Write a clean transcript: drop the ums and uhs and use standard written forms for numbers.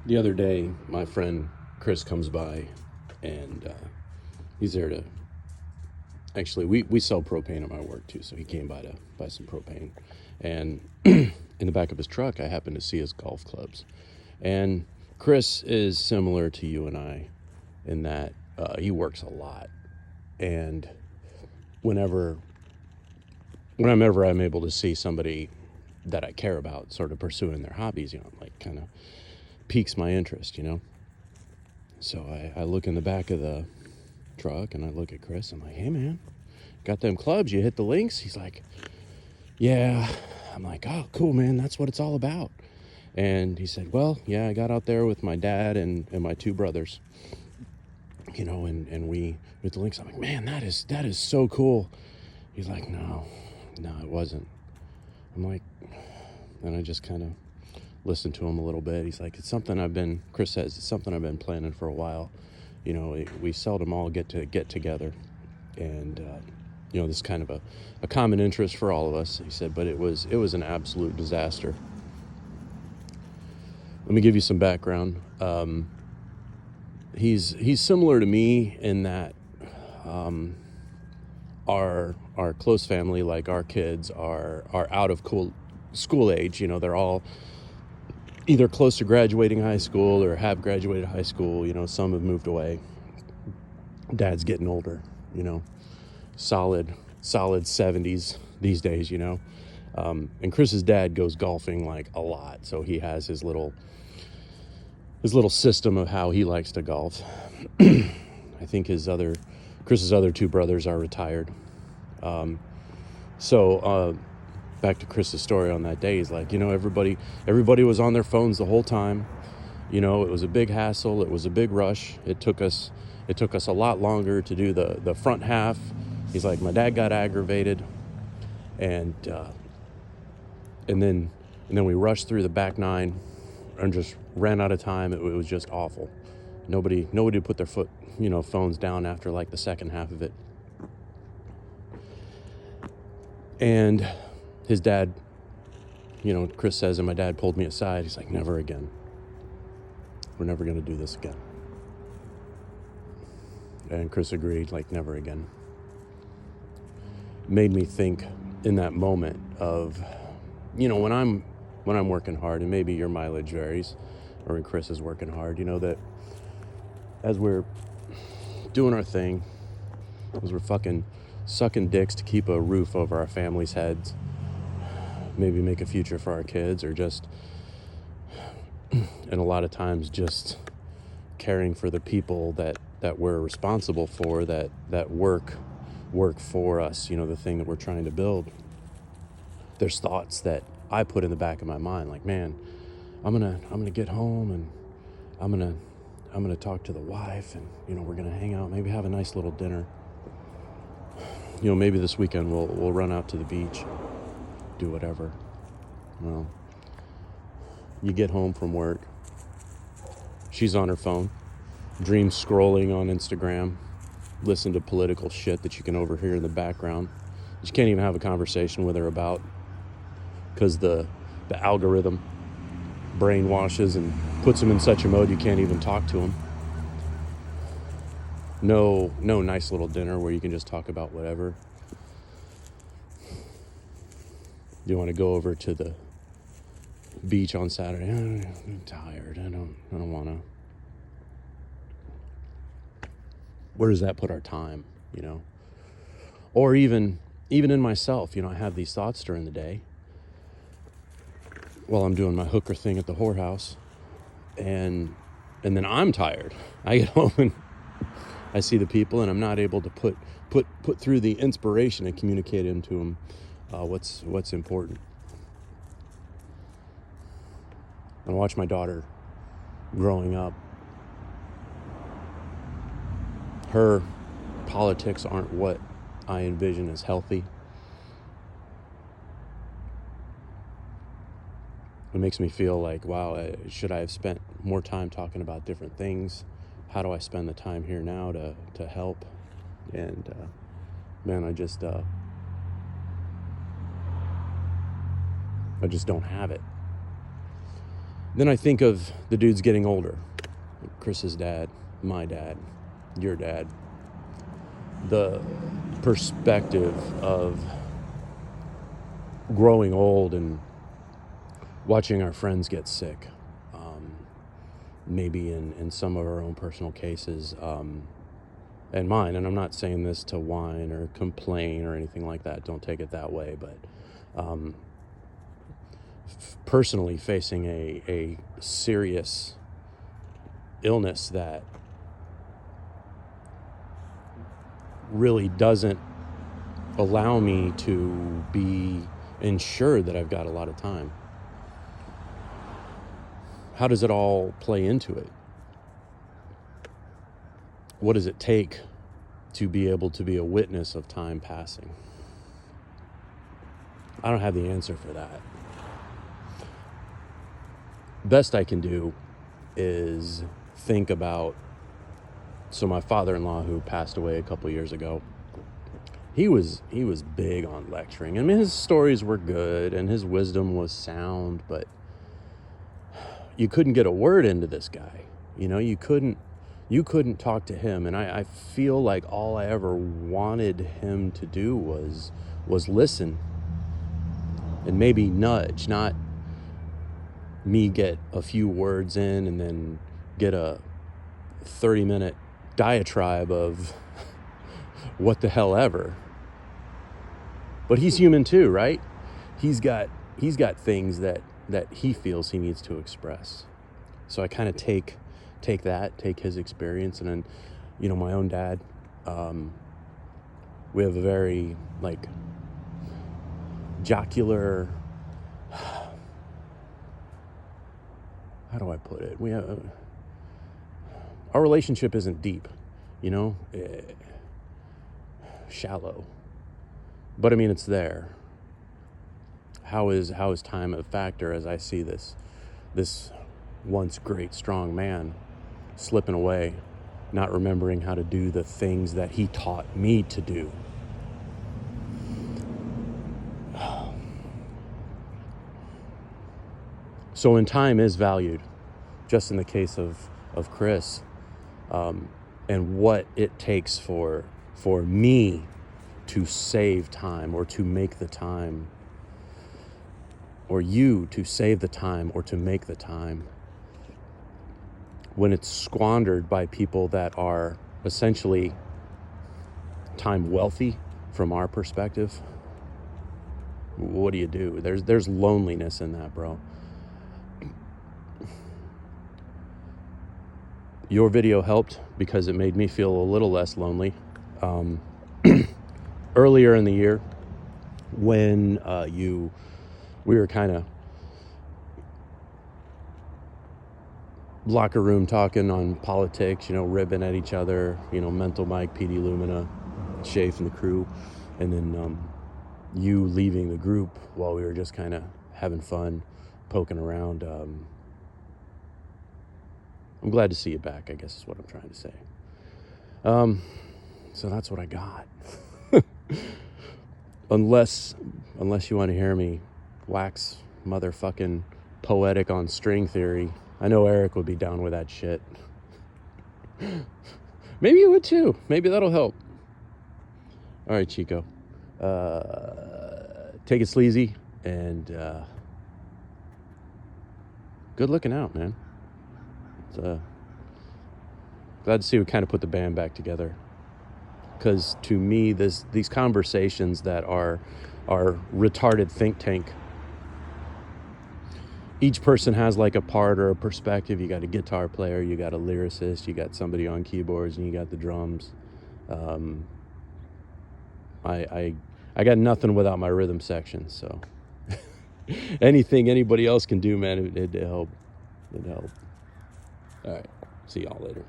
The other day, my friend Chris comes by, and he's there to. Actually, we sell propane at my work too, so he came by to buy some propane. And in the back of his truck, I happened to see his golf clubs. And Chris is similar to you and I in that he works a lot. And whenever whenever I'm able to see somebody that I care about sort of pursuing their hobbies, like kind of piques my interest. So I look in the back of the truck and I look at Chris. I'm like, hey man, got them clubs? You hit the links? He's like, yeah. I'm like, oh, cool, man. That's what it's all about. And he said, well, yeah, I got out there with my dad and my two brothers, and we hit the links. I'm like, man, that is so cool. He's like, no, it wasn't. I'm like, and I just kind of listened to him a little bit. He's like, Chris says, it's something I've been planning for a while. We seldom all get together. And, this is kind of a common interest for all of us. He said, but it was an absolute disaster. Let me give you some background. He's similar to me in that our close family, like our kids, are out of school age. They're all either close to graduating high school or have graduated high school. Some have moved away. Dad's getting older. Solid 70s these days. And Chris's dad goes golfing like a lot, so he has his little system of how he likes to golf. I think Chris's other two brothers are retired. So back to Chris's story on that day, he's like, everybody was on their phones the whole time. It was a big hassle. It was a big rush. It took us a lot longer to do the front half. He's like, my dad got aggravated, and then we rushed through the back nine and just ran out of time. It was just awful. Nobody put their phones down after like the second half of it. And his dad, Chris says, and my dad pulled me aside. He's like, never again. We're never going to do this again. And Chris agreed, like, never again. It made me think in that moment of, when I'm working hard, and maybe your mileage varies, or when Chris is working hard, that as we're doing our thing, as we're fucking sucking dicks to keep a roof over our families' heads, maybe make a future for our kids, or just, and a lot of times just caring for the people that we're responsible for, that work for us, the thing that we're trying to build. There's thoughts that I put in the back of my mind, like, man, I'm gonna get home and I'm gonna talk to the wife, and we're gonna hang out, maybe have a nice little dinner. Maybe this weekend we'll run out to the beach, do whatever. Well, you get home from work, she's on her phone, dream scrolling on Instagram, listen to political shit that you can overhear in the background. You can't even have a conversation with her about, because the algorithm brainwashes and puts them in such a mode you can't even talk to them. No nice little dinner where you can just talk about whatever. You want to go over to the beach on Saturday? I'm tired. I don't want to. Where does that put our time? Or even in myself, I have these thoughts during the day while I'm doing my hooker thing at the whorehouse, and then I'm tired. I get home and I see the people, and I'm not able to put through the inspiration and communicate into them what's important. I watch my daughter growing up. Her politics aren't what I envision as healthy. It makes me feel like, wow, should I have spent more time talking about different things? How do I spend the time here now to help? And man, I just don't have it. Then I think of the dudes getting older. Chris's dad, my dad, your dad. The perspective of growing old and watching our friends get sick. Maybe in some of our own personal cases, and mine. And I'm not saying this to whine or complain or anything like that. Don't take it that way. But personally facing a serious illness that really doesn't allow me to be ensured that I've got a lot of time. How does it all play into it? What does it take to be able to be a witness of time passing? I don't have the answer for that. Best I can do is think about, so my father-in-law, who passed away a couple years ago, he was big on lecturing. I mean, his stories were good and his wisdom was sound, but you couldn't get a word into this guy. You know, you couldn't talk to him. And I feel like all I ever wanted him to do was listen and maybe nudge, not me get a few words in and then get a 30-minute diatribe of what the hell ever. But he's human too, right? He's got things that he feels he needs to express. So I kind of take his experience, and then, you know, my own dad, we have a very jocular, how do I put it? We have our relationship isn't deep, you know, shallow, but I mean, it's there. How is time a factor as I see this once great, strong man slipping away, not remembering how to do the things that he taught me to do? So when time is valued, just in the case of Chris, and what it takes for me to save time, or to make the time, or you to save the time or to make the time, when it's squandered by people that are essentially time wealthy from our perspective, what do you do? There's loneliness in that, bro. Your video helped because it made me feel a little less lonely. Earlier in the year, when we were kind of locker room talking on politics, you know, ribbing at each other, you know, Mental Mike, PD Lumina, Shafe and the crew, and then you leaving the group while we were just kind of having fun, poking around. I'm glad to see you back, I guess is what I'm trying to say. So that's what I got. Unless you want to hear me wax motherfucking poetic on string theory, I know Eric would be down with that shit. Maybe you would too. Maybe that'll help. All right, Chico. Take it sleazy, and good looking out, man. Glad to see we kind of put the band back together. Because to me, these conversations that are retarded think tank, each person has like a part or a perspective. You got a guitar player, you got a lyricist, you got somebody on keyboards, and you got the drums. I got nothing without my rhythm section, so anything anybody else can do, man, it'd help. It'd help. All right, see y'all later.